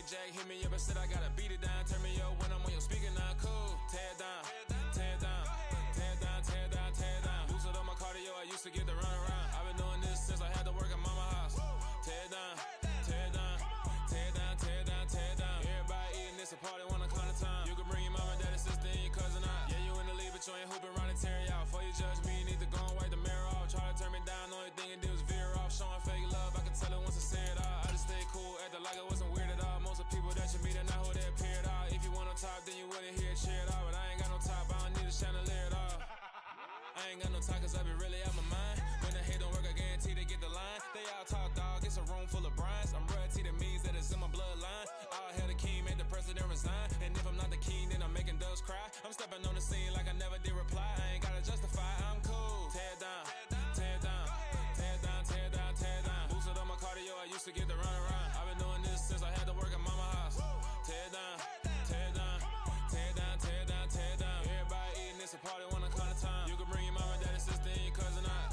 Jack hit me up and said I gotta beat it down. Turn me up when I'm on your speaker now. Cool. Tear it down. Tear it down. Tear it down. Tear it down. Tear it down. Lose it on my cardio. I used to get the run around. I've been doing this since I had to work at mama house. Tear it down. Tear it down. Tear it down. Tear it down. Tear it down. Everybody eating this a party one o'clock of time. You can bring your mama, daddy, sister, and your cousin out. Yeah, you in the league, but you ain't hooping around and tear you out. Before you judge me, you need to go and wipe the mirror off. Try to turn me down, only thing it did was veer off. Showing fake love, I can tell it once I say it all. I just stay cool, acting like it wasn't weird at all. Most of the people that you meet are not who they appear at all. If you want on top, then you wouldn't hear it cheer at all. But I ain't got no top, I don't need a chandelier at all. I ain't got no talk, cause I be really out my mind. When the hate don't work, I guarantee they get the line. They all talk, dog, it's a room full of brinds. I'm royalty, that means that it's in my bloodline. All hail the king, made the president resign. And if I'm not the king, then I'm making doves cry. I'm stepping on the scene like I never did reply. I ain't gotta justify, I'm cool. Tear it down, tear it down, tear it down, tear it down, tear it down. Boosted on my cardio, I used to get the run around. I've been doing this since I had to work at mama house. Tear it down, tear it down, tear it down, tear it down, tear it down. Everybody eating this a party one o'clock of time. You can bring your mama, daddy, sister, and your cousin out.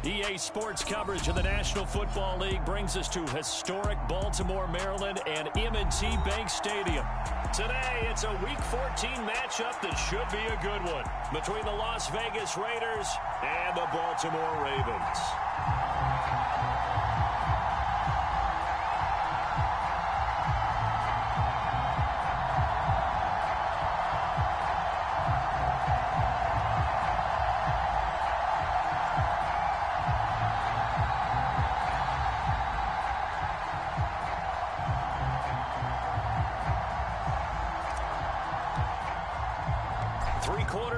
EA Sports coverage of the National Football League brings us to historic Baltimore, Maryland, and M&T Bank Stadium. Today, it's a Week 14 matchup that should be a good one between the Las Vegas Raiders and the Baltimore Ravens.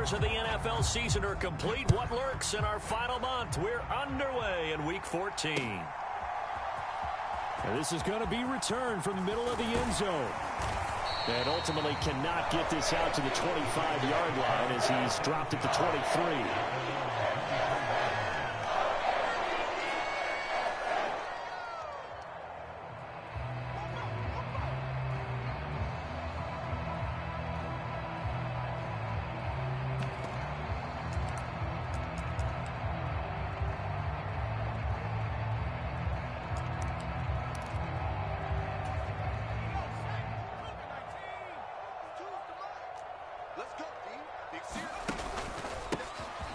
Of the NFL season are complete. What lurks in our final month? We're underway in Week 14. And this is going to be returned from the middle of the end zone. And ultimately cannot get this out to the 25-yard line as he's dropped at the 23.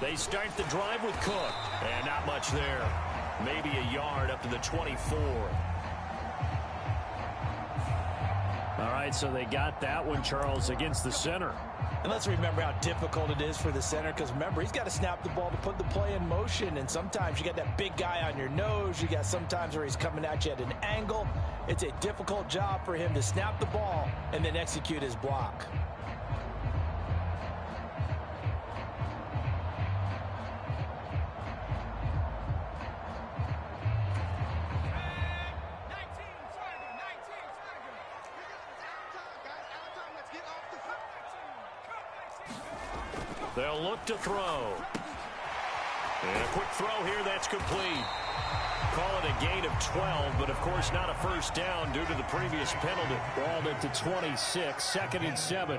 They start the drive with Cook, and not much there. Maybe a yard up to the 24. All right, so they got that one, Charles, against the center. And let's remember how difficult it is for the center, because remember, he's got to snap the ball to put the play in motion, and sometimes you got that big guy on your nose. You got sometimes where he's coming at you at an angle. It's a difficult job for him to snap the ball and then execute his block. They'll look to throw. And a quick throw here, that's complete. Call it a gain of 12, but of course not a first down due to the previous penalty. Balled at the 26, 2nd and 7.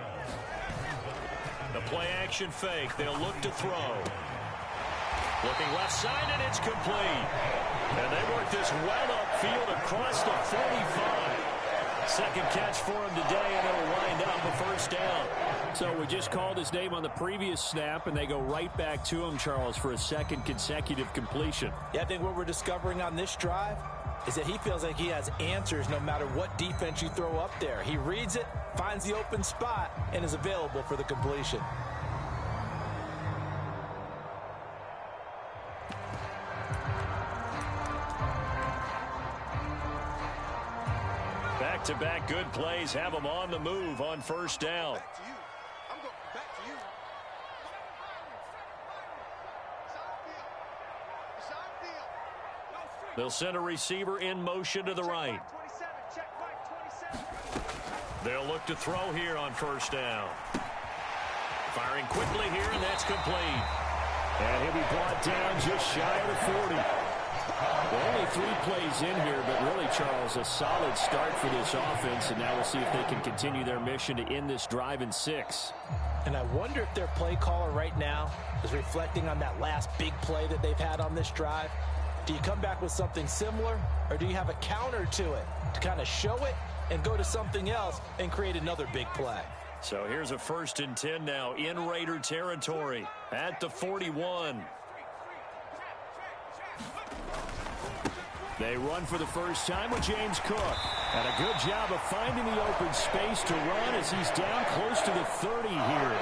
The play action fake, they'll look to throw. Looking left side, and it's complete. And they work this well upfield across the 45. Second catch for him today, and it'll wind up a first down. So we just called his name on the previous snap, and they go right back to him, Charles, for a second consecutive completion. Yeah, I think what we're discovering on this drive is that he feels like he has answers no matter what defense you throw up there. He reads it, finds the open spot, and is available for the completion. Back-to-back good plays have them on the move on first down. Back to you. I'm going back to you. They'll send a receiver in motion to the right. They'll look to throw here on first down. Firing quickly here, and that's complete. And he'll be brought down just shy of the 40. Well, only 3 plays in here, but really, Charles, a solid start for this offense, and now we'll see if they can continue their mission to end this drive in 6. And I wonder if their play caller right now is reflecting on that last big play that they've had on this drive. Do you come back with something similar, or do you have a counter to it to kind of show it and go to something else and create another big play? So here's a 1st and 10 now in Raider territory at the 41. They run for the first time with James Cook. And a good job of finding the open space to run as he's down close to the 30 here.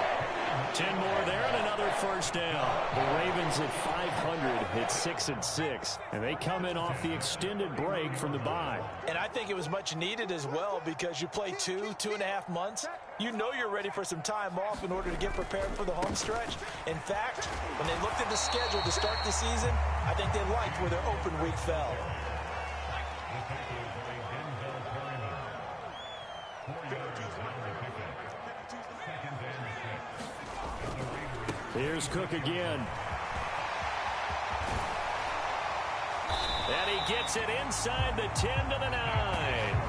10 more there and another first down. The Ravens at 500 at 6-6. And they come in off the extended break from the bye. And I think it was much needed as well because you play 2.5 months. You know you're ready for some time off in order to get prepared for the home stretch. In fact, when they looked at the schedule to start the season, I think they liked where their open week fell. Here's Cook again. And he gets it inside the 10 to the 9.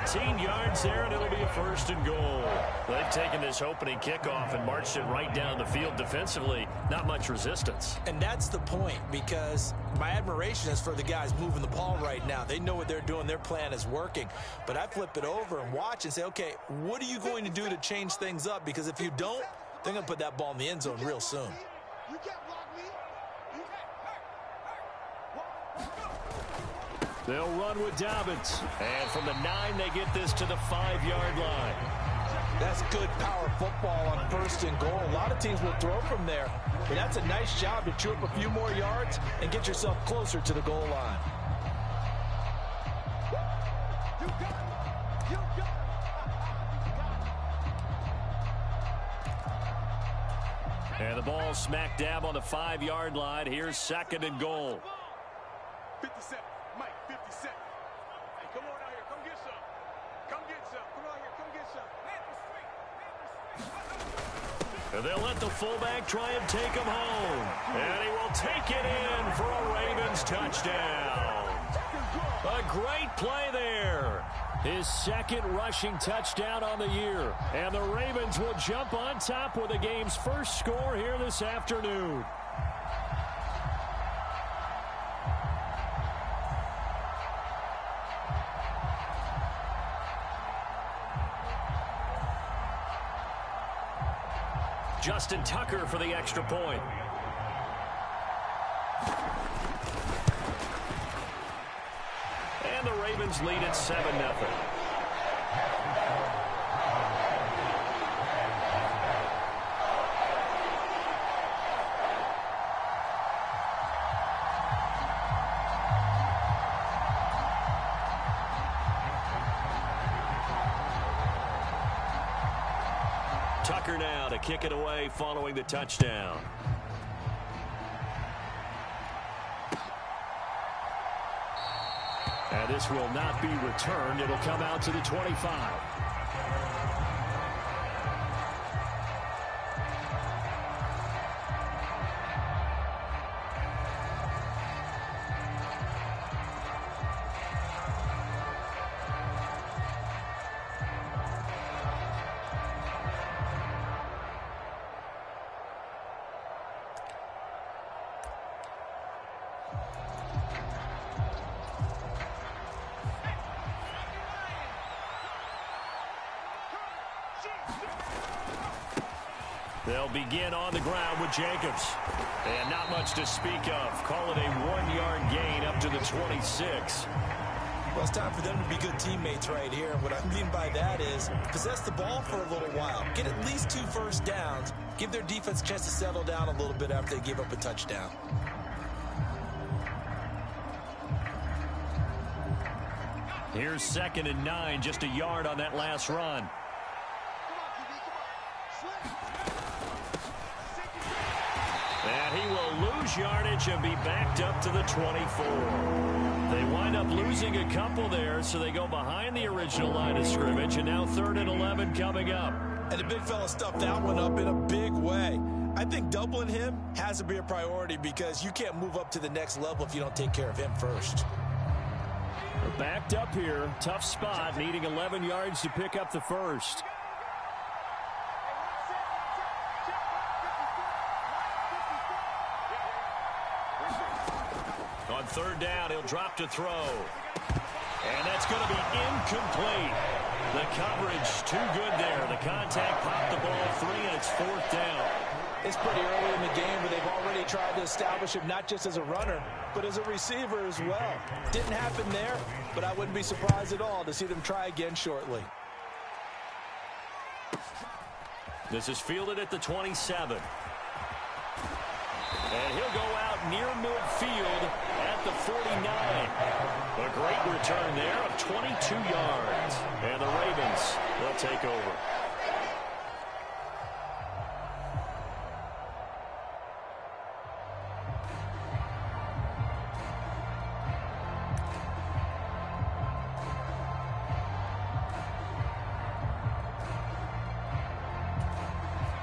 18 yards there, and it'll be a 1st and goal. They've taken this opening kickoff and marched it right down the field defensively. Not much resistance. And that's the point, because my admiration is for the guys moving the ball right now. They know what they're doing. Their plan is working. But I flip it over and watch and say, okay, what are you going to do to change things up? Because if you don't, they're going to put that ball in the end zone real soon. You can't block me. They'll run with Dobbins. And from the 9, they get this to the 5-yard line. That's good power football on 1st and goal. A lot of teams will throw from there. But that's a nice job to chew up a few more yards and get yourself closer to the goal line. You got it. You got it. And the ball smack dab on the 5-yard line. Here's 2nd and goal. 57. Mike, 57. Hey, come on out here. Come get some. Come get some. Come out here. Come get some. And they'll let the fullback try and take him home. And he will take it in for a Ravens touchdown. A great play there. His 2nd rushing touchdown on the year. And the Ravens will jump on top with the game's first score here this afternoon. Justin Tucker for the extra point. And the Ravens lead at 7-0. Tucker now to kick it away following the touchdown. And this will not be returned. It'll come out to the 25. They'll begin on the ground with Jacobs. And not much to speak of. Call it a 1-yard gain up to the 26. Well, it's time for them to be good teammates right here. And what I mean by that is possess the ball for a little while. Get at least 2 first downs. Give their defense a chance to settle down a little bit after they give up a touchdown. Here's 2nd and 9, just a yard on that last run. And he will lose yardage and be backed up to the 24. They wind up losing a couple there, so they go behind the original line of scrimmage, and now 3rd and 11 coming up. And the big fella stuffed that one up in a big way. I think doubling him has to be a priority because you can't move up to the next level if you don't take care of him first. We're backed up here. Tough spot, needing 11 yards to pick up the first. On 3rd down, he'll drop to throw. And that's going to be incomplete. The coverage too good there. The contact popped the ball free, and it's 4th down. It's pretty early in the game, but they've already tried to establish him not just as a runner, but as a receiver as well. Didn't happen there, but I wouldn't be surprised at all to see them try again shortly. This is fielded at the 27. And he'll go out near midfield at the 49. A great return there of 22 yards. And the Ravens will take over.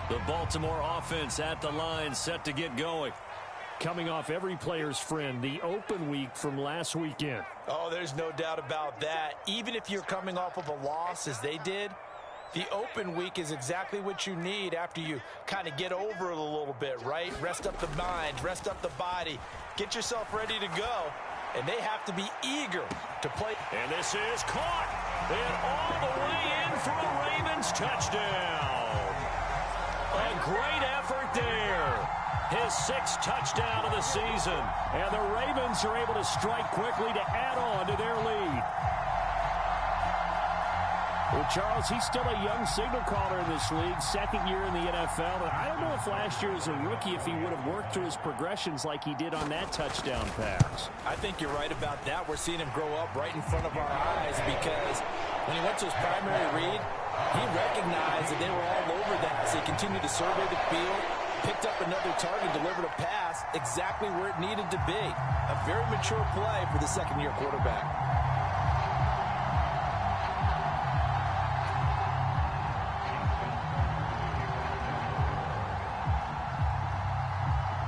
The Baltimore offense at the line, set to get going. Coming off every player's friend, the open week from last weekend. Oh, there's no doubt about that. Even if you're coming off of a loss as they did, the open week is exactly what you need after you kind of get over it a little bit, right? Rest up the mind, rest up the body, get yourself ready to go. And they have to be eager to play. And this is caught. And all the way in for a Ravens touchdown. A great effort there. His 6th touchdown of the season. And the Ravens are able to strike quickly to add on to their lead. Well, Charles, he's still a young signal caller in this league, 2nd year in the NFL. But I don't know if last year as a rookie, if he would have worked through his progressions like he did on that touchdown pass. I think you're right about that. We're seeing him grow up right in front of our eyes because when he went to his primary read, he recognized that they were all over that. So he continued to survey the field, picked up another target, delivered a pass exactly where it needed to be. A very mature play for the 2nd-year quarterback.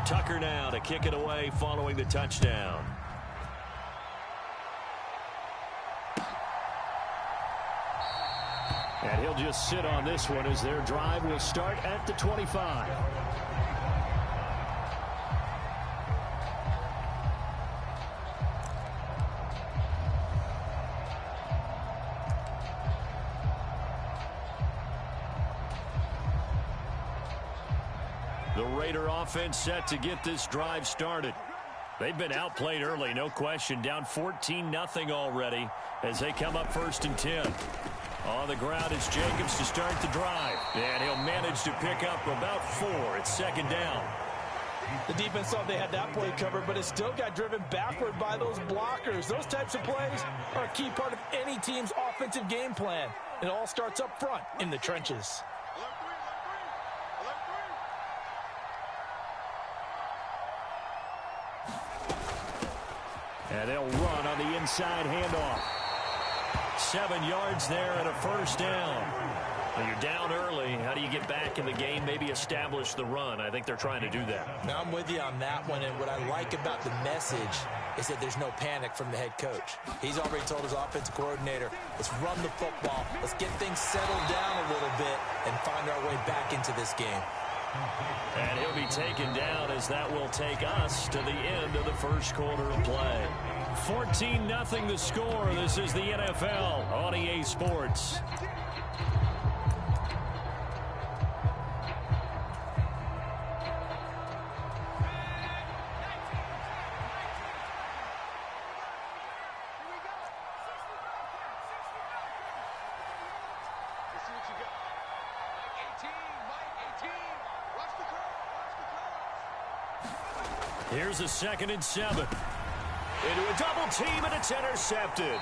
Tucker now to kick it away following the touchdown. And he'll just sit on this one as their drive will start at the 25. The Raider offense set to get this drive started. They've been outplayed early, no question. Down 14-0 already as they come up 1st and 10. On the ground, it's Jacobs to start the drive. And he'll manage to pick up about 4. It's 2nd down. The defense thought they had that play covered, but it still got driven backward by those blockers. Those types of plays are a key part of any team's offensive game plan. It all starts up front in the trenches. And they'll run on the inside handoff. 7 yards there and a 1st down. When you're down early, how do you get back in the game, maybe establish the run? I think they're trying to do that. Now I'm with you on that one, and what I like about the message is that there's no panic from the head coach. He's already told his offensive coordinator, let's run the football, let's get things settled down a little bit and find our way back into this game. And he'll be taken down as that will take us to the end of the 1st quarter of play. 14-0 the score. This is the NFL on EA Sports. Here's a 2nd and 7. Into a double team, and it's intercepted.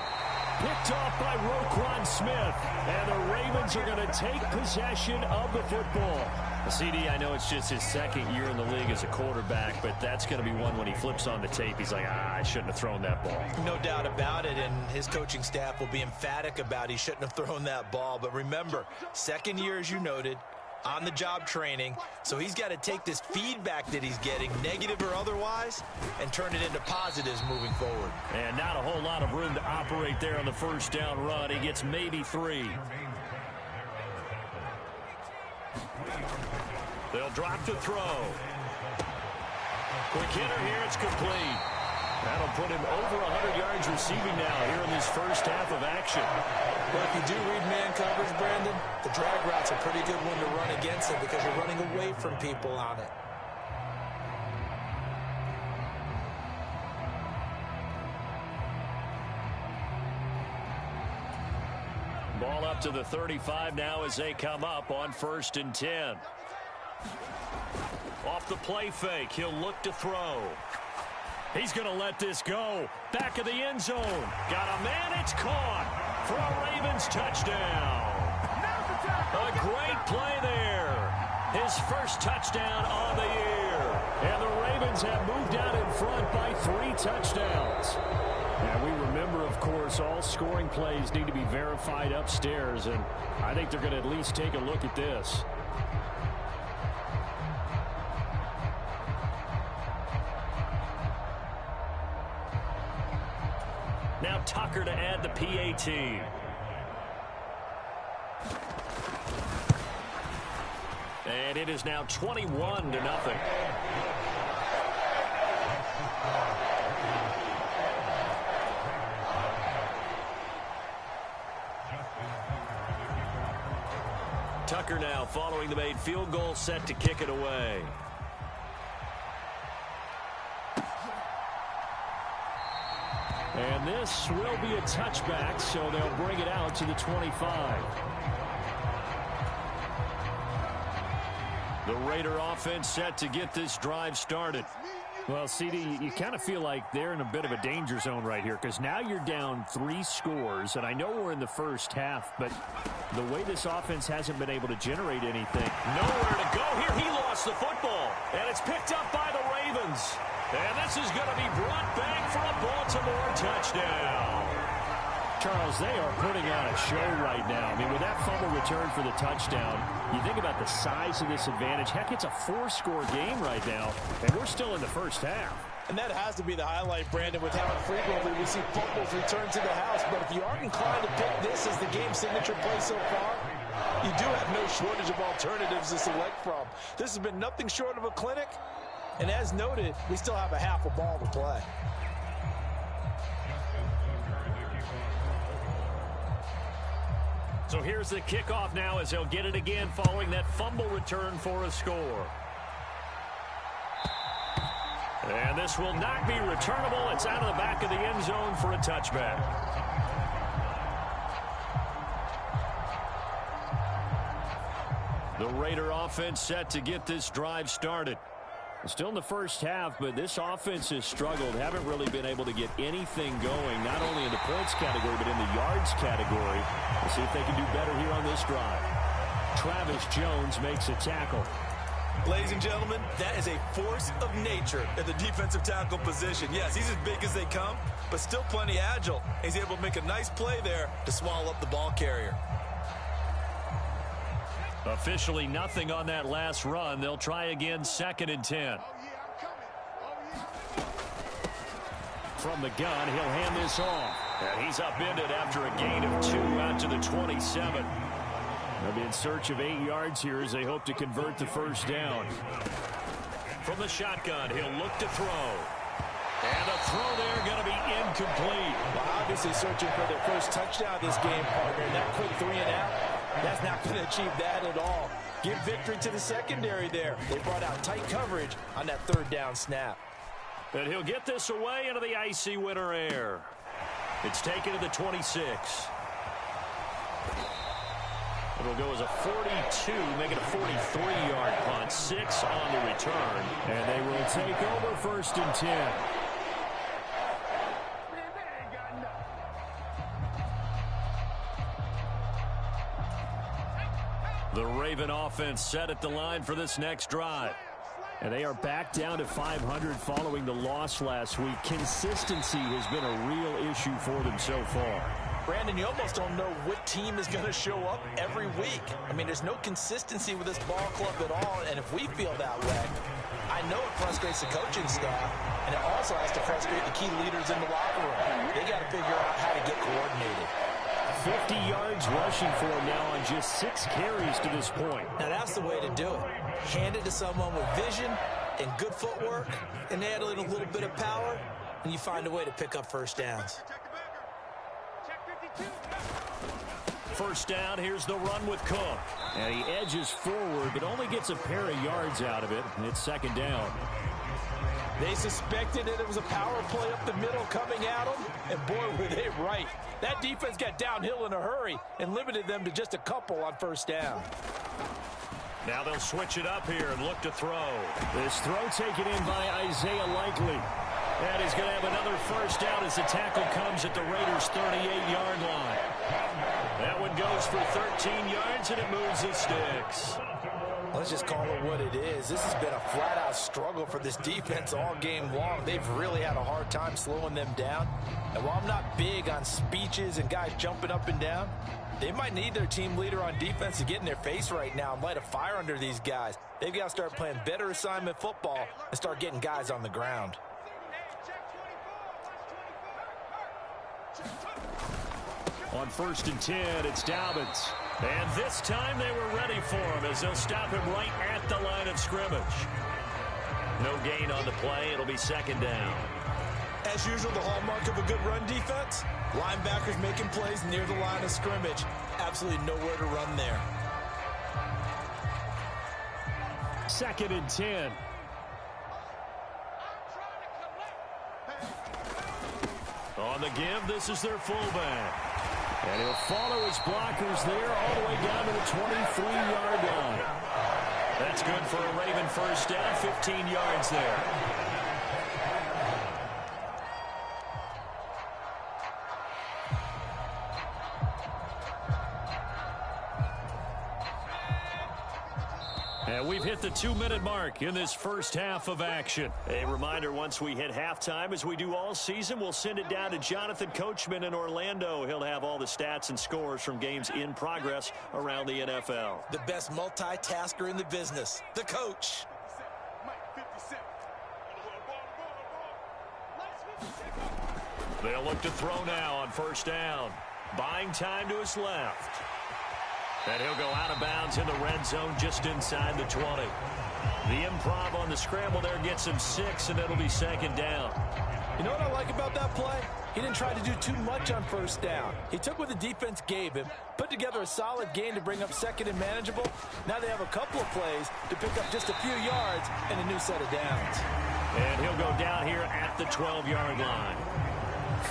Picked off by Roquan Smith. And the Ravens are going to take possession of the football. CD, I know it's just his second year in the league as a quarterback, but that's going to be one when he flips on the tape. He's like, I shouldn't have thrown that ball. No doubt about it, and his coaching staff will be emphatic about he shouldn't have thrown that ball. But remember, second year, as you noted, on-the-job training, so he's got to take this feedback that he's getting, negative or otherwise, and turn it into positives moving forward. And not a whole lot of room to operate there on the first down run. He gets maybe 3. They'll drop to throw. Quick hitter here, it's complete. That'll put him over 100 yards receiving now here in this first half of action. Well, if you do read man coverage, Brandon, the drag route's a pretty good one to run against him because you're running away from people on it. Ball up to the 35 now as they come up on 1st and 10. Off the play fake, he'll look to throw. He's going to let this go. Back of the end zone. Got a man, it's caught for a Ravens touchdown. A great play there. His first touchdown on the year. And the Ravens have moved out in front by 3 touchdowns. Yeah, we remember, of course, all scoring plays need to be verified upstairs, and I think they're going to at least take a look at this. Now Tucker to add the PAT. And it is now 21-0. Tucker now following the made field goal, set to kick it away. And this will be a touchback, so they'll bring it out to the 25. The Raider offense set to get this drive started. Well, CD, you kind of feel like they're in a bit of a danger zone right here because now you're down 3 scores, and I know we're in the first half, but the way this offense hasn't been able to generate anything. Nowhere to go here. He lost the football, and it's picked up by the Ravens. And this is going to be brought back for a Baltimore touchdown. Charles, they are putting on a show right now. I mean, with that fumble return for the touchdown, you think about the size of this advantage. Heck, it's a 4-score game right now, and we're still in the first half. And that has to be the highlight, Brandon, with how frequently we see fumbles return to the house. But if you aren't inclined to pick this as the game signature play so far, you do have no shortage of alternatives to select from. This has been nothing short of a clinic. And as noted, we still have a half a ball to play. So here's the kickoff now as they'll get it again following that fumble return for a score. And this will not be returnable. It's out of the back of the end zone for a touchback. The Raider offense set to get this drive started. Still in the first half, but this offense has struggled. Haven't really been able to get anything going, not only in the points category, but in the yards category. We'll see if they can do better here on this drive. Travis Jones makes a tackle. Ladies and gentlemen, that is a force of nature at the defensive tackle position. Yes, he's as big as they come, but still plenty agile. He's able to make a nice play there to swallow up the ball carrier. Officially nothing on that last run. They'll try again, 2nd and 10. From the gun, he'll hand this off. And he's upended after a gain of 2 out to the 27. They'll be in search of 8 yards here as they hope to convert the first down. From the shotgun, he'll look to throw. And a throw there going to be incomplete. Well, obviously searching for their first touchdown this game, partner. And that quick 3 and out, that's not going to achieve that at all. Give victory to the secondary there. They brought out tight coverage on that 3rd down snap. And he'll get this away into the icy winter air. It's taken to the 26. It'll go as a 42, making a 43-yard punt. 6 on the return. And they will take over 1st and 10. The Raven offense set at the line for this next drive. And they are back down to 500 following the loss last week. Consistency has been a real issue for them so far. Brandon, you almost don't know what team is going to show up every week. I mean, there's no consistency with this ball club at all, and if we feel that way, I know it frustrates the coaching staff, and it also has to frustrate the key leaders in the locker room. They got to figure out how to get coordinated. 50 yards rushing for him now on just 6 carries to this point. Now, that's the way to do it. Hand it to someone with vision and good footwork, and add a little bit of power, and you find a way to pick up first downs. First down, here's the run with Cook. And he edges forward, but only gets a pair of yards out of it, and it's second down. They suspected that it was a power play up the middle coming at them, and boy, were they right. That defense got downhill in a hurry and limited them to just a couple on first down. Now they'll switch it up here and look to throw. This throw taken in by Isaiah Likely. And he's going to have another first down as the tackle comes at the Raiders' 38-yard line. That one goes for 13 yards, and it moves the sticks. Let's just call it what it is. This has been a flat-out struggle for this defense all game long. They've really had a hard time slowing them down. And while I'm not big on speeches and guys jumping up and down, they might need their team leader on defense to get in their face right now and light a fire under these guys. They've got to start playing better assignment football and start getting guys on the ground. On 1st and 10, it's Dobbins. And this time they were ready for him as they'll stop him right at the line of scrimmage. No gain on the play. It'll be second down. As usual, the hallmark of a good run defense, linebackers making plays near the line of scrimmage. Absolutely nowhere to run there. 2nd and 10. On the give, this is their fullback. And he'll follow his blockers there all the way down to the 23-yard line. That's good for a Raven first down, 15 yards there. And we've hit the 2-minute mark in this first half of action. A reminder, once we hit halftime, as we do all season, we'll send it down to Jonathan Coachman in Orlando. He'll have all the stats and scores from games in progress around the NFL. The best multitasker in the business, the coach. They'll look to throw now on first down. Buying time to his left. And he'll go out of bounds in the red zone just inside the 20. The improv on the scramble there gets him 6, and it'll be second down. You know what I like about that play? He didn't try to do too much on first down. He took what the defense gave him, put together a solid gain to bring up second and manageable. Now they have a couple of plays to pick up just a few yards and a new set of downs. And he'll go down here at the 12-yard line.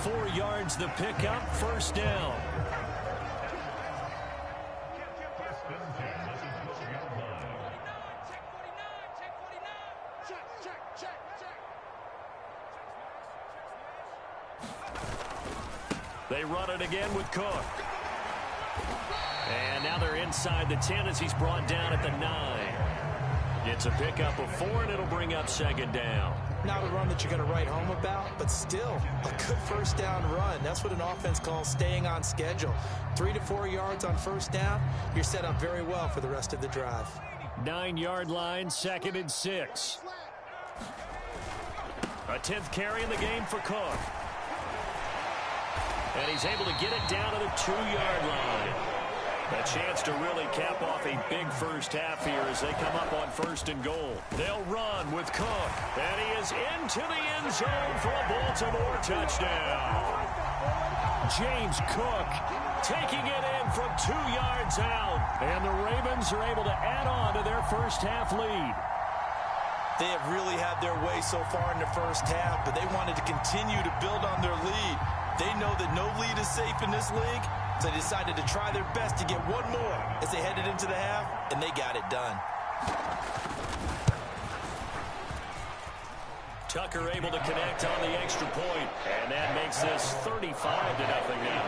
4 yards the pickup, first down. They run it again with Cook. And now they're inside the 10 as he's brought down at the 9. Gets a pickup of 4, and it'll bring up second down. Not a run that you're going to write home about, but still a good first down run. That's what an offense calls staying on schedule. 3 to 4 yards on first down, you're set up very well for the rest of the drive. 9-yard line, 2nd and 6. A 10th carry in the game for Cook. And he's able to get it down to the 2-yard line. A chance to really cap off a big first half here as they come up on 1st and goal. They'll run with Cook. And he is into the end zone for a Baltimore touchdown. James Cook taking it in from 2 yards out. And the Ravens are able to add on to their first half lead. They have really had their way so far in the first half, but they wanted to continue to build on their lead. They know that no lead is safe in this league, so they decided to try their best to get one more as they headed into the half, and they got it done. Tucker able to connect on the extra point, and that makes this 35-0 now.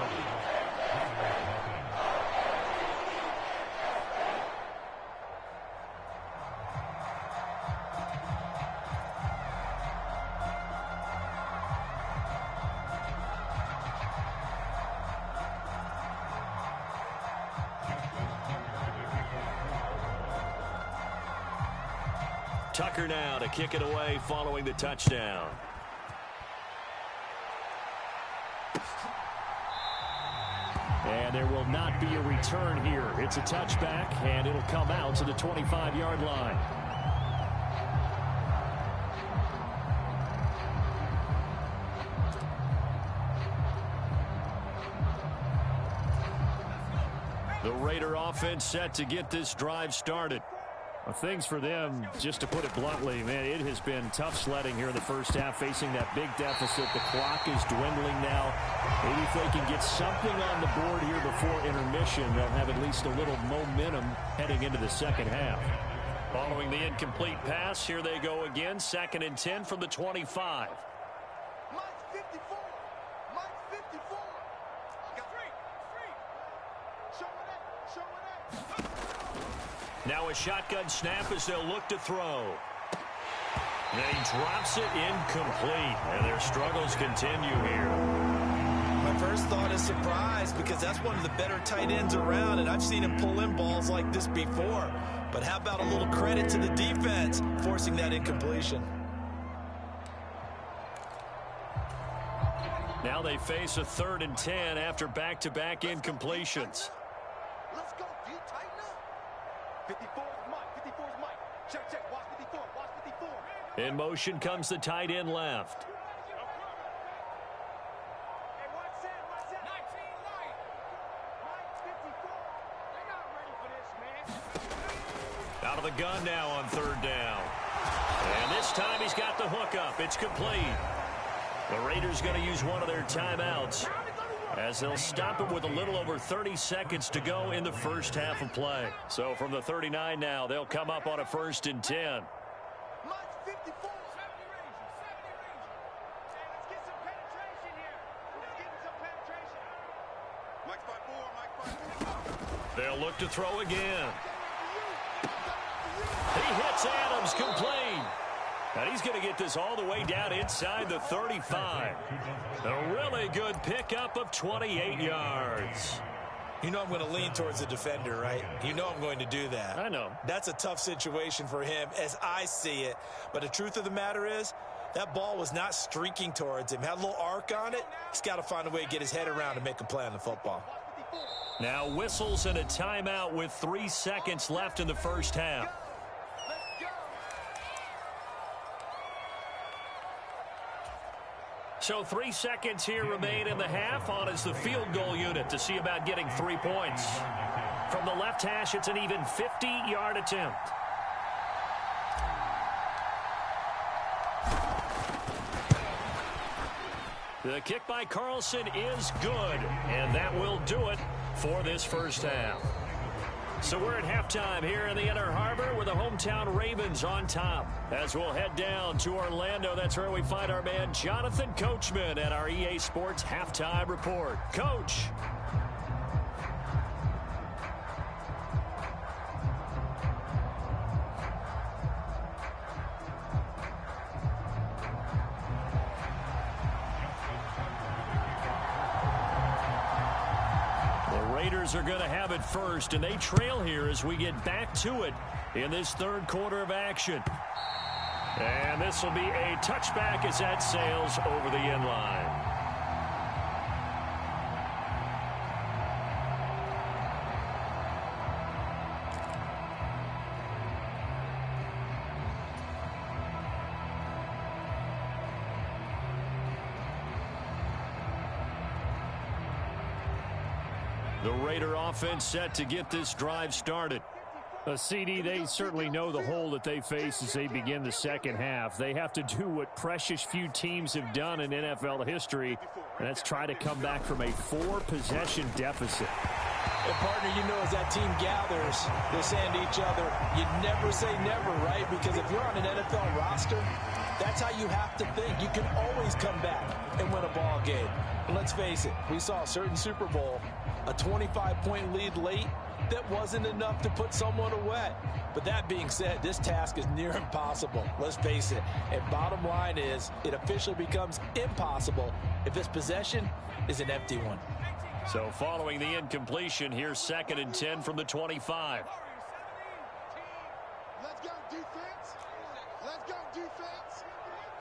Tucker now to kick it away following the touchdown. And there will not be a return here. It's a touchback, and it'll come out to the 25-yard line. The Raider offense set to get this drive started. Well, things for them, just to put it bluntly, man, it has been tough sledding here in the first half, facing that big deficit. The clock is dwindling now. Maybe if they can get something on the board here before intermission, they'll have at least a little momentum heading into the second half. Following the incomplete pass, here they go again. 2nd and 10 from the 25. Mike 54. Mike 54. Got three. Show it up. Now a shotgun snap as they'll look to throw. And he drops it incomplete. And their struggles continue here. My first thought is surprise, because that's one of the better tight ends around, and I've seen him pull in balls like this before. But how about a little credit to the defense forcing that incompletion? Now they face a 3rd and 10 after back-to-back incompletions. Let's go, D. Tighten up. 54 is Mike. 54 is Mike. Check. Watch 54. Watch 54. In motion comes the tight end left. Hey, watch that. 19 light. Mike 54. They're not ready for this, man. Out of the gun now on 3rd down. And this time he's got the hook up. It's complete. The Raiders going to use one of their timeouts as they'll stop it with a little over 30 seconds to go in the first half of play. So from the 39 now, they'll come up on a 1st and 10. Mike 54. 70 range. Hey, let's get some penetration here. Let's get some penetration. Mike 54. They'll look to throw again. He hits Adams, complete. And he's going to get this all the way down inside the 35. A really good pickup of 28 yards. You know I'm going to lean towards the defender, right? You know I'm going to do that. I know. That's a tough situation for him as I see it. But the truth of the matter is, that ball was not streaking towards him. Had a little arc on it. He's got to find a way to get his head around and make a play on the football. Now whistles and a timeout with 3 seconds left in the first half. So 3 seconds here remain in the half. On is the field goal unit to see about getting 3 points. From the left hash, it's an even 50-yard attempt. The kick by Carlson is good, and that will do it for this first half. So we're at halftime here in the Inner Harbor with the hometown Ravens on top. As we'll head down to Orlando, that's where we find our man Jonathan Coachman at our EA Sports Halftime Report. Coach. Are going to have it first, and they trail here as we get back to it in this 3rd quarter of action. And this will be a touchback as that sails over the end line. The Raider offense set to get this drive started. CD, they certainly know the hole that they face as they begin the second half. They have to do what precious few teams have done in NFL history, and that's try to come back from a 4-possession deficit. And partner, you know, as that team gathers, they're saying to each other, you never say never, right? Because if you're on an NFL roster, that's how you have to think. You can always come back and win a ball game. And let's face it, we saw a certain Super Bowl, a 25-point lead late, that wasn't enough to put someone away. But that being said, this task is near impossible. Let's face it. And bottom line is, it officially becomes impossible if this possession is an empty one. So following the incompletion, here's 2nd and 10 from the 25. Let's go, defense. Let's go, defense.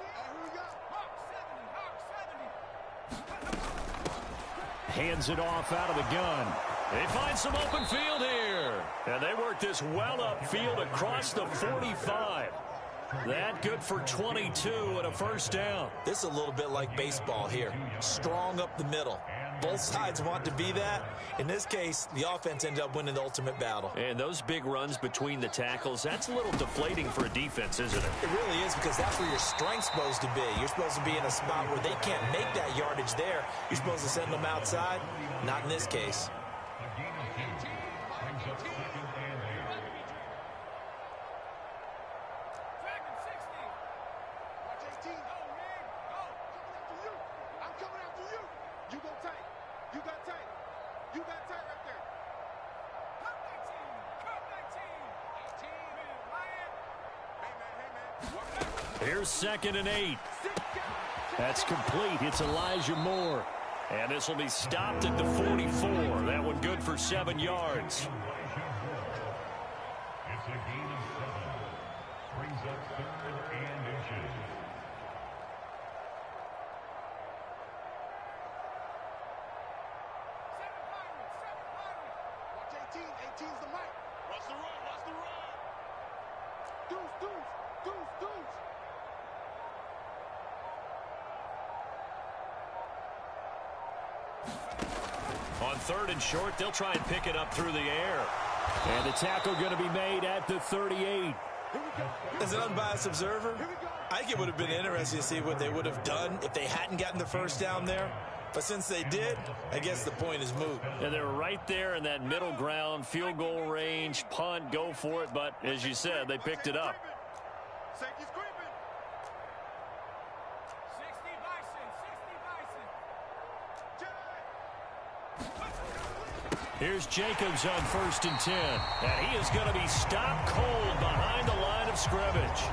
And here we go. Hawk 70, Hawk 70. Hands it off out of the gun. They find some open field here. And they work this well upfield across the 45. That good for 22 and a first down. This is a little bit like baseball here. Strong up the middle. Both sides want to be that. In this case, the offense ended up winning the ultimate battle. And those big runs between the tackles, that's a little deflating for a defense, isn't it? It really is, because that's where your strength's supposed to be. You're supposed to be in a spot where they can't make that yardage there. You're supposed to send them outside. Not in this case. Here's 2nd and 8. That's complete. It's Elijah Moore. And this will be stopped at the 44. That one good for 7 yards. It's a gain of 7. Brings up 3rd and inches. Watch 18. 18's the mic. Watch the run. Watch the run. Deuce, deuce, deuce, deuce. On 3rd and short, they'll try and pick it up through the air. And the tackle going to be made at the 38. As an unbiased observer, I think it would have been interesting to see what they would have done if they hadn't gotten the first down there. But since they did, I guess the point is moot. And they were right there in that middle ground, field goal range, punt, go for it. But as you said, they picked it up. Safety's creeping. 60 Bison. Here's Jacobs on 1st and 10. And he is going to be stopped cold behind the line of scrimmage.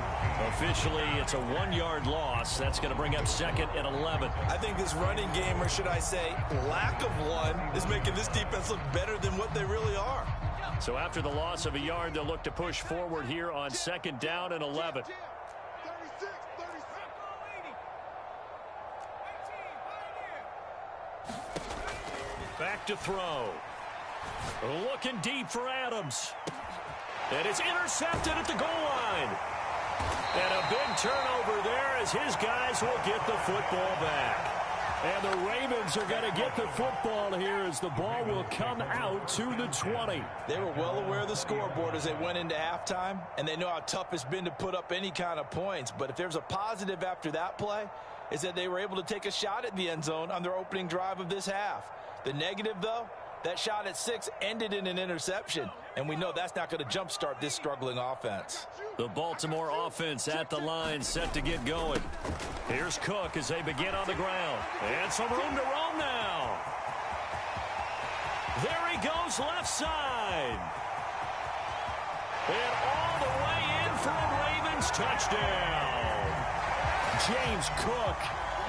Officially, it's a 1-yard loss. That's going to bring up 2nd and 11. I think this running game, or should I say lack of one, is making this defense look better than what they really are. So after the loss of a yard, they'll look to push forward here on 2nd down and 11. 36, 36. Back to throw. Looking deep for Adams. And it's intercepted at the goal line. And a big turnover there as his guys will get the football back. And the Ravens are going to get the football here as the ball will come out to the 20. They were well aware of the scoreboard as they went into halftime, and they know how tough it's been to put up any kind of points. But if there's a positive after that play, is that they were able to take a shot at the end zone on their opening drive of this half. The negative, though, that shot at 6 ended in an interception, and we know that's not going to jumpstart this struggling offense. The Baltimore offense at the line, set to get going. Here's Cook as they begin on the ground. And some room to roam now. There he goes, left side. And all the way in for a Ravens touchdown. James Cook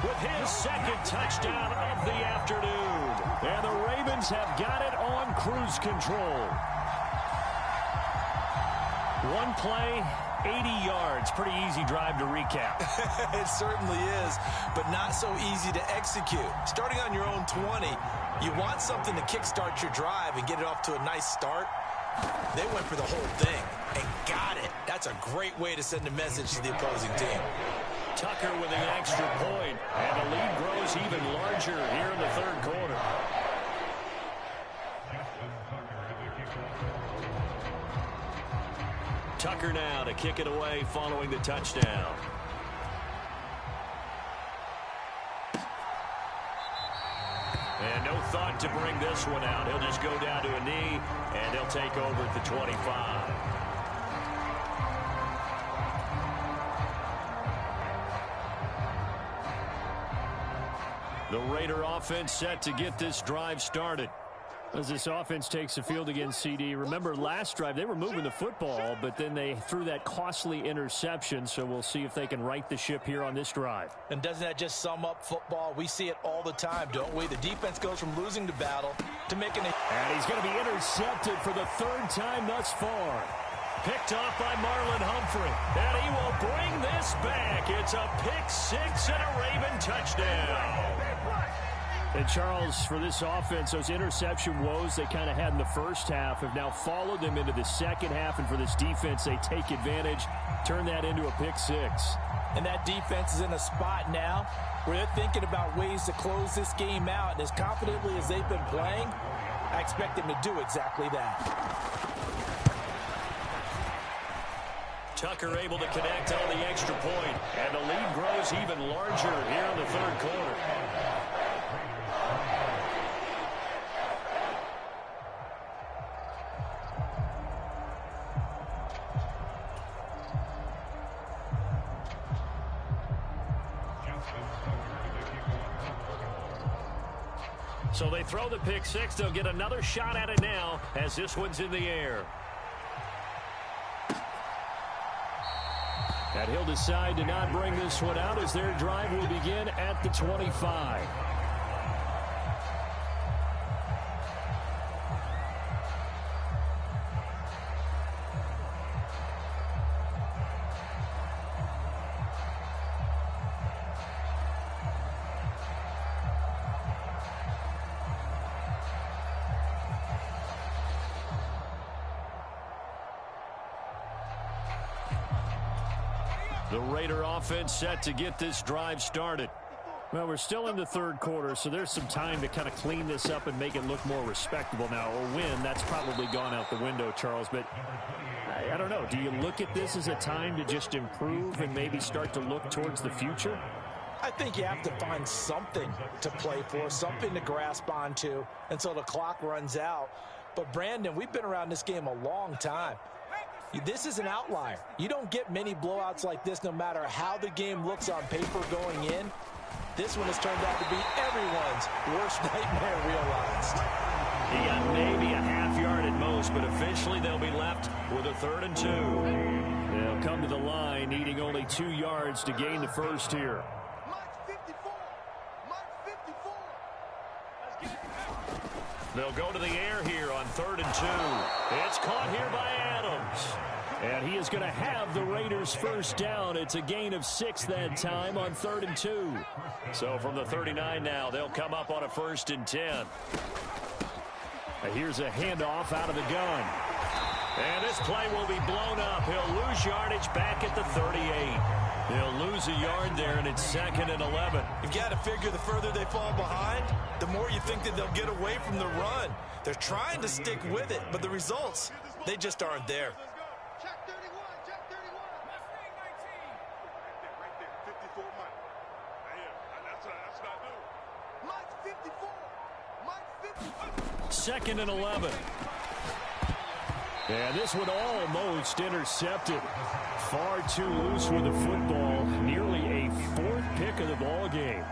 with his 2nd touchdown of the afternoon. And the Ravens have got it on cruise control. One play, 80 yards. Pretty easy drive to recap. It certainly is, but not so easy to execute. Starting on your own 20, you want something to kickstart your drive and get it off to a nice start. They went for the whole thing and got it. That's a great way to send a message to the opposing team. Tucker with an extra point, and the lead grows even larger here in the 3rd quarter. Tucker now to kick it away following the touchdown. And no thought to bring this one out. He'll just go down to a knee, and they'll take over at the 25. The Raider offense set to get this drive started. As this offense takes the field against CD, remember last drive they were moving the football, but then they threw that costly interception, so we'll see if they can right the ship here on this drive. And doesn't that just sum up football? We see it all the time, don't we? The defense goes from losing to battle to making it. And he's going to be intercepted for the 3rd time thus far. Picked off by Marlon Humphrey. And he will bring this back. It's a pick six and a Raven touchdown. And Charles, for this offense, those interception woes they kind of had in the first half have now followed them into the second half. And for this defense, they take advantage, turn that into a pick six. And that defense is in a spot now where they're thinking about ways to close this game out. And as confidently as they've been playing, I expect them to do exactly that. Tucker able to connect on the extra point. And the lead grows even larger here in the third quarter. So they throw the pick six. They'll get another shot at it now as this one's in the air. And he'll decide to not bring this one out as their drive will begin at the 25. The Raider offense set to get this drive started. Well, we're still in the third quarter, so there's some time to kind of clean this up and make it look more respectable now. A win, that's probably gone out the window, Charles. But I don't know. Do you look at this as a time to just improve and maybe start to look towards the future? I think you have to find something to play for, something to grasp onto until the clock runs out. But, Brandon, we've been around this game a long time. This is an outlier. You don't get many blowouts like this no matter how the game looks on paper going in. This one has turned out to be everyone's worst nightmare realized. He got maybe a half yard at most, but officially they'll be left with a 3rd and 2. They'll come to the line needing only 2 yards to gain the first here. They'll go to the air here on 3rd and 2. It's caught here by Adams. And he is going to have the Raiders first down. It's a gain of 6 that time on 3rd and 2. So from the 39 now, they'll come up on a 1st and 10. Here's a handoff out of the gun. And this play will be blown up. He'll lose yardage back at the 38. He'll lose a yard there, and it's 2nd and 11. You've got to figure the further they fall behind, the more you think that they'll get away from the run. They're trying to stick with it, but the results, they just aren't there. Check 31, check 31. Right there, 54 Mike. That's what I do. Mike 54. Mike 54. 2nd and 11. And this one almost intercepted. Far too loose with the football. Nearly a 4th pick of the ball game.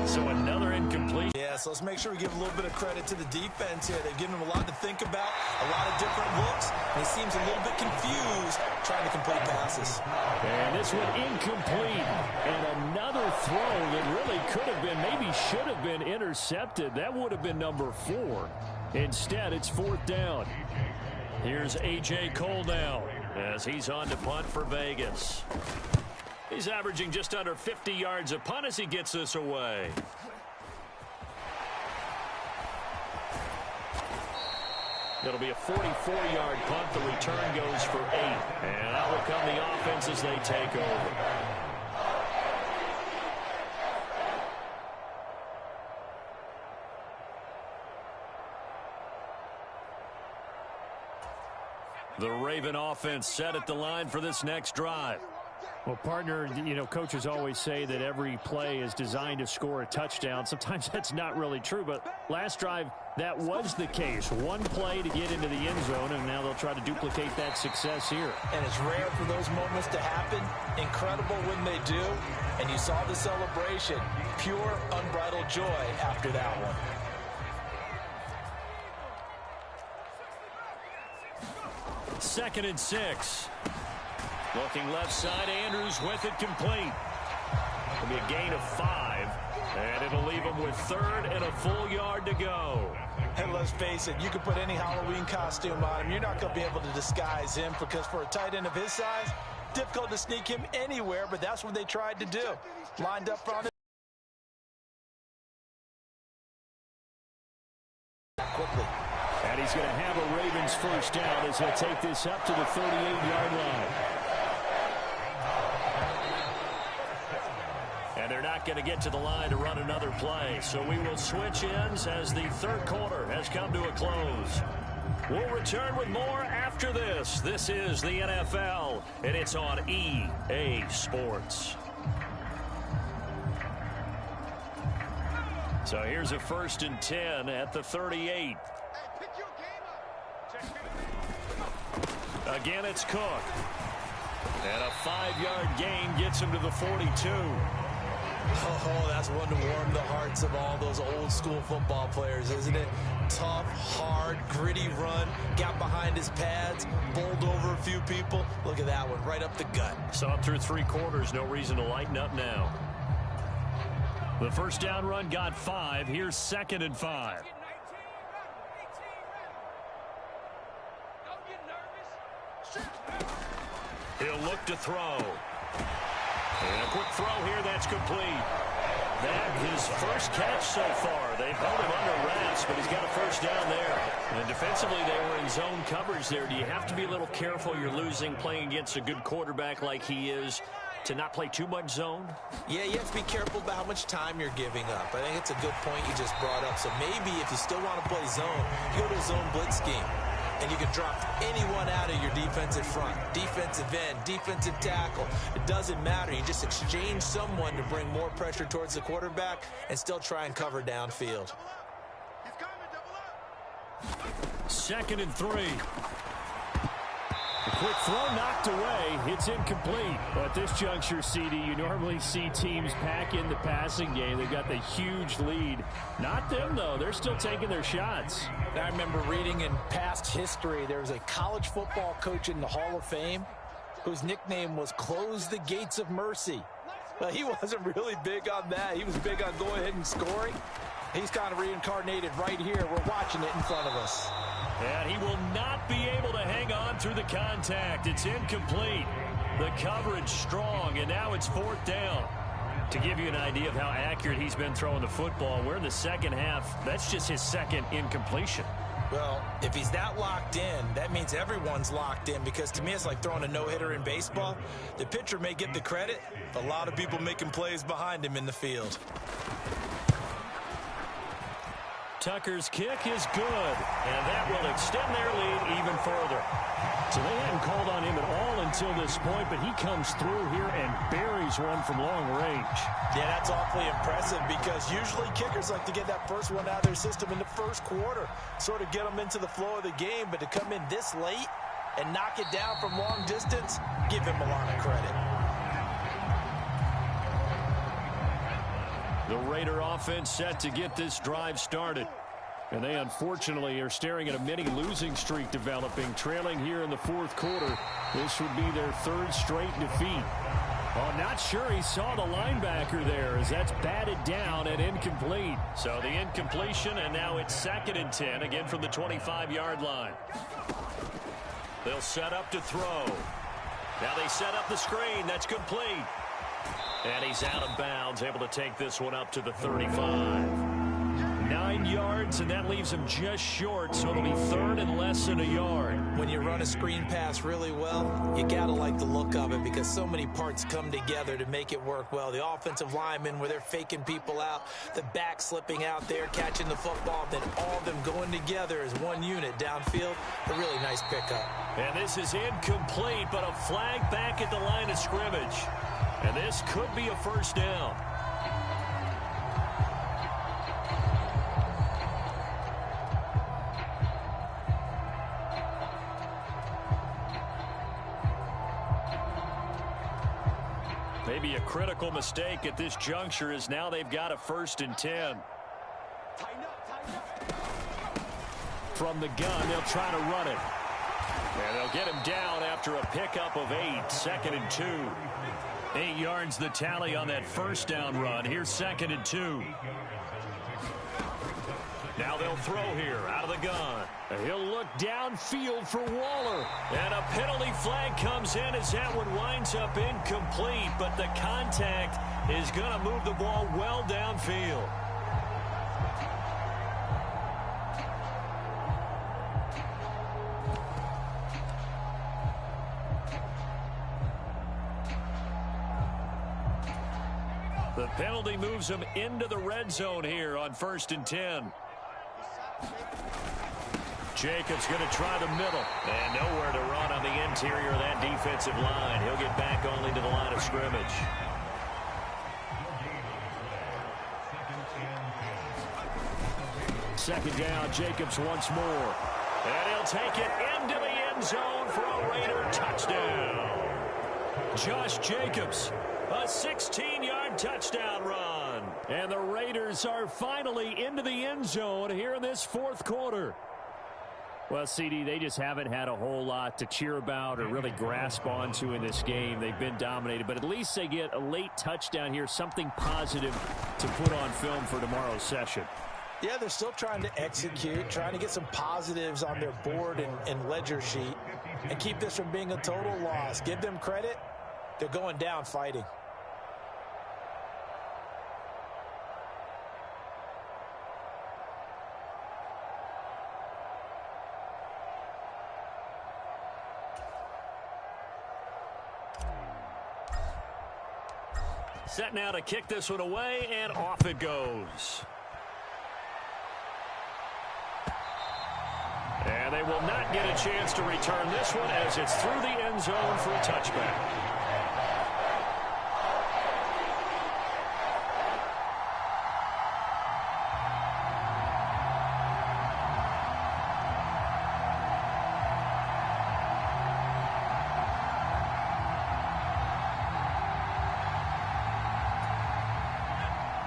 So another incomplete. Yeah, so let's make sure we give a little bit of credit to the defense here. They've given them a lot to think about, a lot of different looks, and he seems a little bit confused trying to complete passes. And this one incomplete. And another throw that really could have been, maybe should have been intercepted. That would have been number 4. Instead, it's 4th down. Here's A.J. Cole now as he's on to punt for Vegas. He's averaging just under 50 yards a punt as he gets this away. It'll be a 44-yard punt. The return goes for 8. And out will come the offense as they take over. The Raven offense set at the line for this next drive. Well, partner, you know, coaches always say that every play is designed to score a touchdown. Sometimes that's not really true, but last drive, that was the case. One play to get into the end zone, and now they'll try to duplicate that success here. And it's rare for those moments to happen. Incredible when they do. And you saw the celebration. Pure, unbridled joy after that one. 2nd and 6. Looking left side, Andrews with it complete. It'll be a gain of 5 And it'll leave him with 3rd and a full yard to go. And let's face it, you can put any Halloween costume on him. You're not going to be able to disguise him because for a tight end of his size, difficult to sneak him anywhere, but that's what they tried to do. Lined up front. Quickly. And he's going to have a Ravens first down as he'll take this up to the 38-yard line. And they're not going to get to the line to run another play. So we will switch ends as the 3rd quarter has come to a close. We'll return with more after this. This is the NFL, and it's on EA Sports. So here's a 1st and 10 at the 38. Again, it's Cook. And a 5-yard gain gets him to the 42. Oh, that's one to warm the hearts of all those old school football players, isn't it? Tough, hard, gritty run, got behind his pads, bowled over a few people. Look at that one, right up the gut. Saw it through 3 quarters, no reason to lighten up now. The first down run got 5. Here's 2nd and 5. He'll look to throw. And a quick throw here, that's complete. That his first catch so far. They've held him under wraps, but he's got a first down there. And defensively, they were in zone coverage there. Do you have to be a little careful? You're losing, playing against a good quarterback like he is, to not play too much zone? Yeah, you have to be careful about how much time you're giving up. I think it's a good point you just brought up. So maybe if you still want to play zone, you go to a zone blitz scheme. And you can drop anyone out of your defensive front, defensive end, defensive tackle. It doesn't matter. You just exchange someone to bring more pressure towards the quarterback and still try and cover downfield. 2nd and 3. A quick throw knocked away. It's incomplete. But at this juncture, CD, you normally see teams pack in the passing game. They've got the huge lead. Not them, though. They're still taking their shots. I remember reading in past history, there was a college football coach in the Hall of Fame whose nickname was Close the Gates of Mercy. Well, he wasn't really big on that. He was big on going ahead and scoring. He's kind of reincarnated right here. We're watching it in front of us. And he will not be able to hang on through the contact. It's incomplete. The coverage strong, and now it's 4th down. To give you an idea of how accurate he's been throwing the football, we're in the second half. That's just his 2nd incompletion. Well, if he's that locked in, that means everyone's locked in, because to me it's like throwing a no-hitter in baseball. The pitcher may get the credit, but a lot of people making plays behind him in the field. Tucker's kick is good, and that will extend their lead even further. So they hadn't called on him at all until this point, but he comes through here and buries one from long range. Yeah, that's awfully impressive, because usually kickers like to get that first one out of their system in the 1st quarter, sort of get them into the flow of the game, but to come in this late and knock it down from long distance, give him a lot of credit. The Raider offense set to get this drive started. And they unfortunately are staring at a mini losing streak developing, trailing here in the 4th quarter. This would be their 3rd straight defeat. Oh, not sure he saw the linebacker there, as that's batted down and incomplete. So the incompletion, and now it's 2nd and 10, again from the 25-yard line. They'll set up to throw. Now they set up the screen. That's complete. And he's out of bounds, able to take this one up to the 35. 9 yards, and that leaves him just short, so it'll be 3rd and less than a yard. When you run a screen pass really well, you got to like the look of it, because so many parts come together to make it work well. The offensive linemen, where they're faking people out, the back slipping out there, catching the football, then all of them going together as one unit downfield. A really nice pickup. And this is incomplete, but a flag back at the line of scrimmage. And this could be a first down. Maybe a critical mistake at this juncture, is now they've got a 1st and 10. From the gun, they'll try to run it. And they'll get him down after a pickup of 8, 2nd and 2. 8 yards the tally on that first down run. Here's 2nd and 2. Now they'll throw here out of the gun. He'll look downfield for Waller. And a penalty flag comes in as that one winds up incomplete, but the contact is going to move the ball well downfield. The penalty moves him into the red zone here on 1st and 10. Jacobs going to try the middle. And nowhere to run on the interior of that defensive line. He'll get back only to the line of scrimmage. Second down, Jacobs once more. And he'll take it into the end zone for a Raider touchdown. Josh Jacobs, a 16-yard touchdown run. And the Raiders are finally into the end zone here in this 4th quarter. Well, CD, they just haven't had a whole lot to cheer about or really grasp onto in this game. They've been dominated, but at least they get a late touchdown here, something positive to put on film for tomorrow's session. Yeah, they're still trying to execute, trying to get some positives on their board and ledger sheet and keep this from being a total loss. Give them credit. They're going down fighting. Set now to kick this one away, and off it goes. And they will not get a chance to return this one as it's through the end zone for a touchback.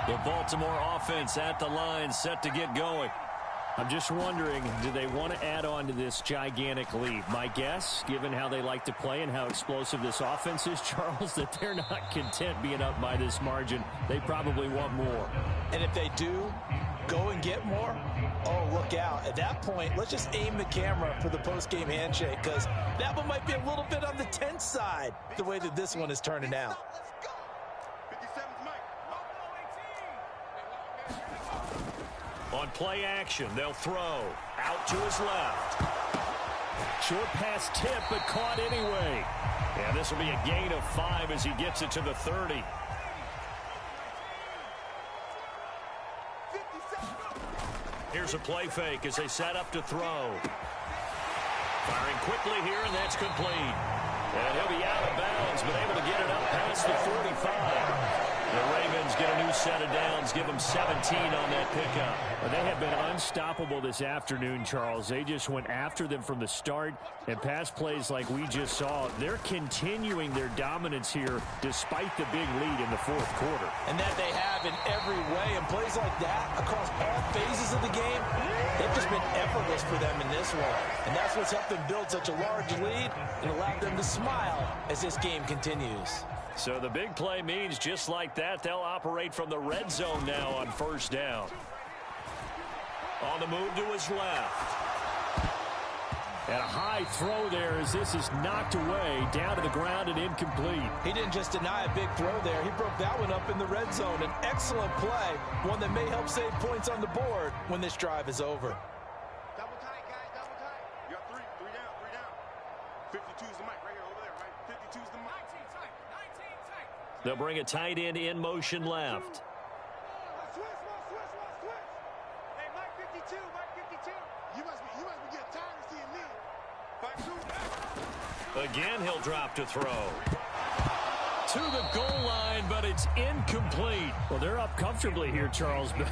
The Baltimore offense at the line, set to get going. I'm just wondering, do they want to add on to this gigantic lead? My guess, given how they like to play and how explosive this offense is, Charles, that they're not content being up by this margin. They probably want more. And if they do go and get more, oh, look out. At that point, let's just aim the camera for the post-game handshake, because that one might be a little bit on the tense side, the way that this one is turning out. On play action, they'll throw out to his left. Short pass tip, but caught anyway. And this will be a gain of 5 as he gets it to the 30. Here's a play fake as they set up to throw. Firing quickly here, and that's complete. And he'll be out of bounds, but able to get it up past the 45. The Ravens get a new set of downs, give them 17 on that pickup. Well, they have been unstoppable this afternoon, Charles. They just went after them from the start, and pass plays like we just saw. They're continuing their dominance here despite the big lead in the 4th quarter. And that they have in every way. And plays like that across all phases of the game, they've just been effortless for them in this one. And that's what's helped them build such a large lead and allowed them to smile as this game continues. So the big play means just like that, they'll operate from the red zone now on 1st down. On the move to his left. And a high throw there as this is knocked away, down to the ground and incomplete. He didn't just deny a big throw there. He broke that one up in the red zone. An excellent play, one that may help save points on the board when this drive is over. Double tight, guys, double tight. You got three down. 52 is the mic right here, over there, right? 52 is the mic. 19 tight, 19 tight. They'll bring a tight end in motion left. Switch. Hey, Mike 52, Mike 52. You must be getting tired of seeing me. 5-2. Again, he'll drop to throw. To the goal line, but it's incomplete. Well, they're up comfortably here, Charles, but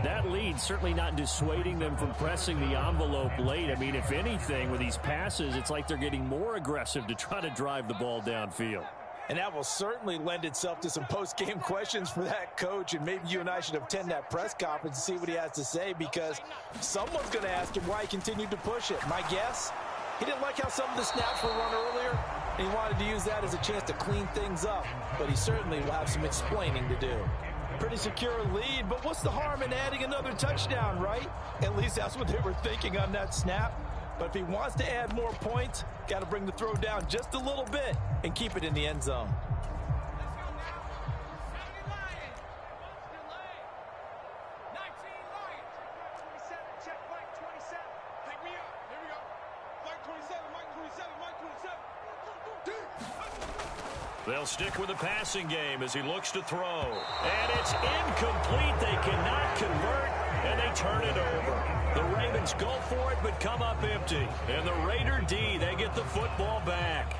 that lead certainly not dissuading them from pressing the envelope late. I mean, if anything, with these passes, it's like they're getting more aggressive to try to drive the ball downfield. And that will certainly lend itself to some post-game questions for that coach, and maybe you and I should attend that press conference and see what he has to say, because someone's going to ask him why he continued to push it. My guess, He didn't like how some of the snaps were run earlier, and he wanted to use that as a chance to clean things up, but he certainly will have some explaining to do. Pretty secure lead, but what's the harm in adding another touchdown, right? At least that's what they were thinking on that snap. But if he wants to add more points, got to bring the throw down just a little bit and keep it in the end zone. They'll stick with the passing game as he looks to throw. And it's incomplete. They cannot convert, and they turn it over. The Ravens go for it, but come up empty. And the Raider D, they get the football back.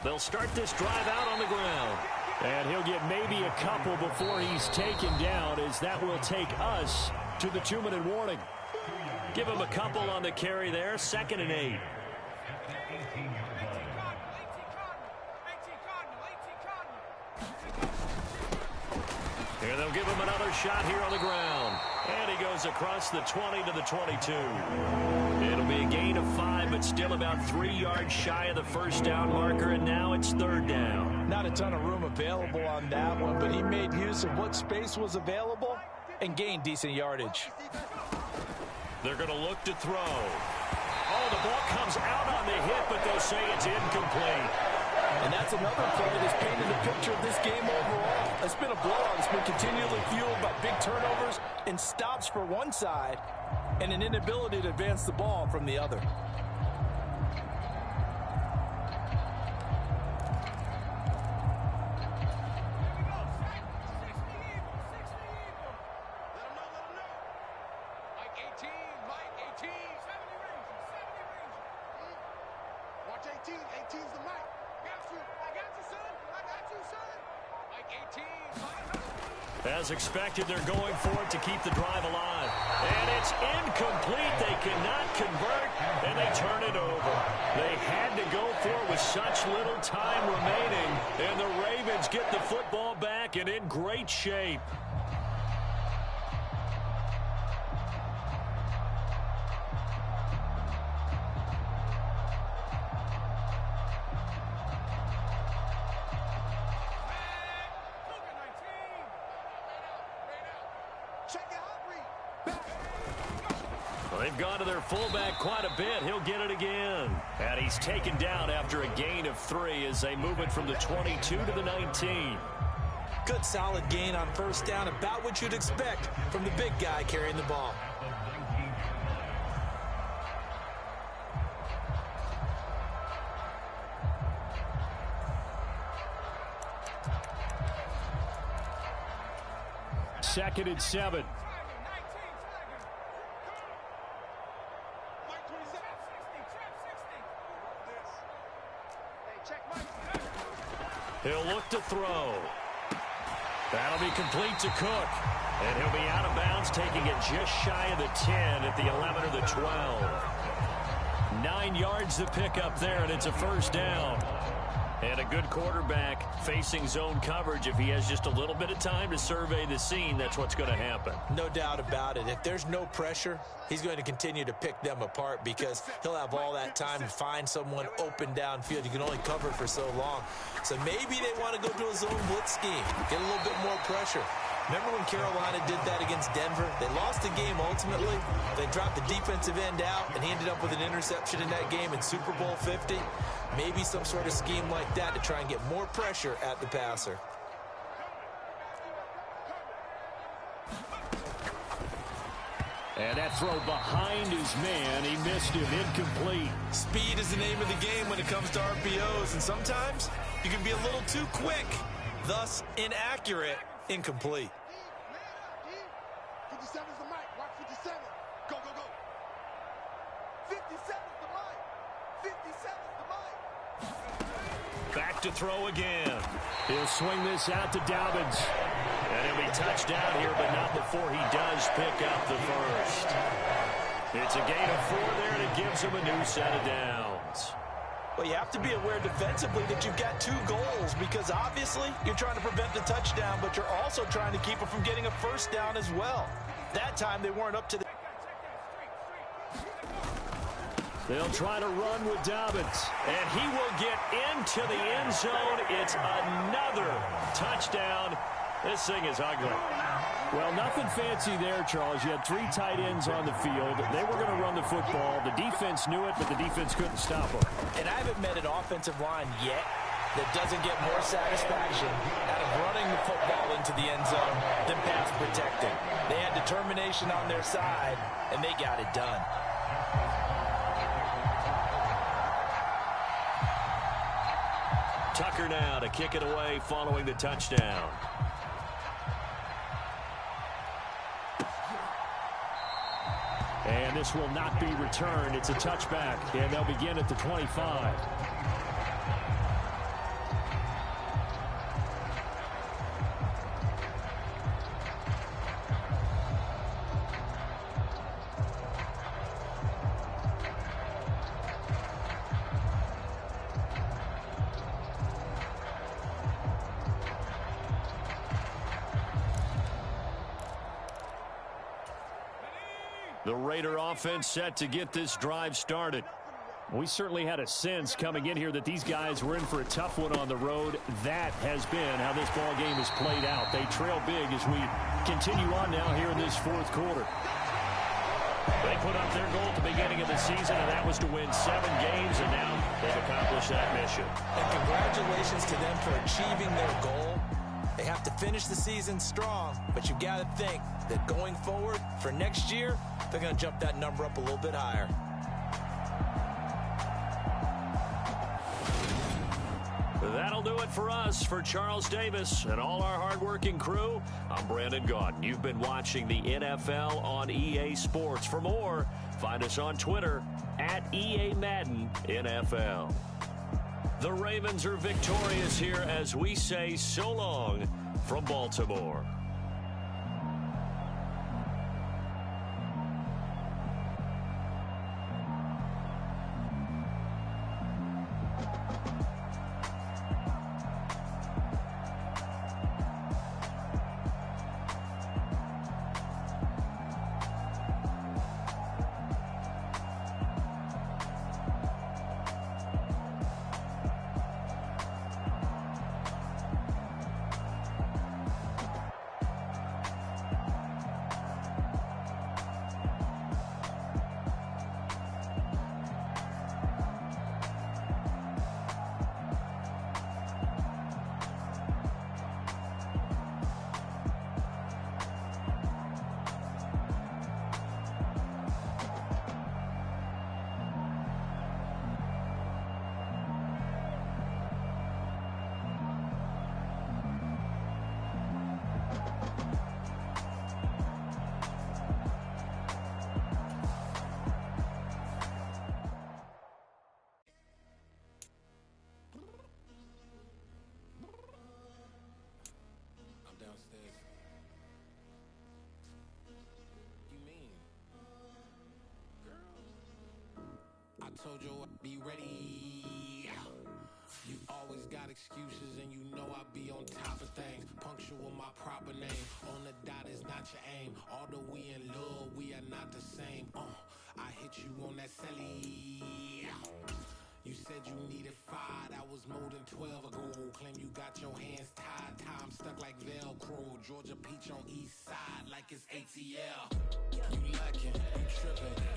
They'll start this drive out on the ground. And he'll get maybe a couple before he's taken down, as that will take us to the 2-minute warning. Give him a couple on the carry there. 2nd and 8. Here they'll give him another shot here on the ground. And he goes across the 20 to the 22. It'll be a gain of 5, but still about 3 yards shy of the first down marker, and now it's 3rd down. Not a ton of room available on that one, but he made use of what space was available and gained decent yardage. They're going to look to throw. Oh, the ball comes out on the hit, but they'll say it's incomplete. And that's another play that's painted a picture of this game overall. It's been a blowout. It's been continually fueled by big turnovers and stops for one side and an inability to advance the ball from the other. As expected, they're going for it to keep the drive alive. And it's incomplete. They cannot convert, and they turn it over. They had to go for it with such little time remaining, and the Ravens get the football back and in great shape. They've gone to their fullback quite a bit. He'll get it again. And he's taken down after a gain of 3 as they move it from the 22 to the 19. Good solid gain on first down, about what you'd expect from the big guy carrying the ball. Second and 7. He'll look to throw. That'll be complete to Cook. And he'll be out of bounds, taking it just shy of the 10 at the 11 or the 12. 9 yards to pick up there, and it's a first down. And a good quarterback facing zone coverage. If he has just a little bit of time to survey the scene, that's what's going to happen. No doubt about it. If there's no pressure, he's going to continue to pick them apart because he'll have all that time to find someone open downfield. You can only cover for so long. So maybe they want to go to a zone blitz scheme, get a little bit more pressure. Remember when Carolina did that against Denver? They lost the game ultimately. They dropped the defensive end out, and he ended up with an interception in that game in Super Bowl 50. Maybe some sort of scheme like that to try and get more pressure at the passer. And that throw behind his man, he missed him, incomplete. Speed is the name of the game when it comes to RPOs, and sometimes you can be a little too quick, thus inaccurate, incomplete. 57 is the mic. Watch 57. Go, go, go. 57 is the mic. 57 is the mic. Back to throw again. He'll swing this out to Dobbins. And he'll be touched down here, but not before he does pick up the first. It's a gain of 4 there, and it gives him a new set of downs. Well, you have to be aware defensively that you've got 2 goals because obviously you're trying to prevent the touchdown, but you're also trying to keep it from getting a first down as well. That time they weren't up to the... They'll try to run with Dobbins, and he will get into the end zone. It's another touchdown. This thing is ugly. Well, nothing fancy there, Charles. You had 3 tight ends on the field. They were going to run the football. The defense knew it, but the defense couldn't stop them. And I haven't met an offensive line yet that doesn't get more satisfaction out of running the football into the end zone than pass protecting. They had determination on their side, and they got it done. Tucker now to kick it away following the touchdown. And this will not be returned. It's a touchback, and they'll begin at the 25. The Raider offense set to get this drive started. We certainly had a sense coming in here that these guys were in for a tough one on the road. That has been how this ball game has played out. They trail big as we continue on now here in this 4th quarter. They put up their goal at the beginning of the season, and that was to win 7 games, and now they've accomplished that mission. And congratulations to them for achieving their goal. They have to finish the season strong, but you've got to think that going forward for next year, they're going to jump that number up a little bit higher. That'll do it for us. For Charles Davis and all our hardworking crew, I'm Brandon Gaudin. You've been watching the NFL on EA Sports. For more, find us on Twitter at EA Madden NFL. The Ravens are victorious here as we say so long from Baltimore. Told you I'd be ready. You always got excuses and you know I be on top of things. Punctual my proper name. On the dot is not your aim. Although we in love, we are not the same. I hit you on that celly. You said you needed 5, that was more than 12 ago. Claim you got your hands tied, time stuck like Velcro. Georgia Peach on east side like it's ATL. You lacking, you tripping.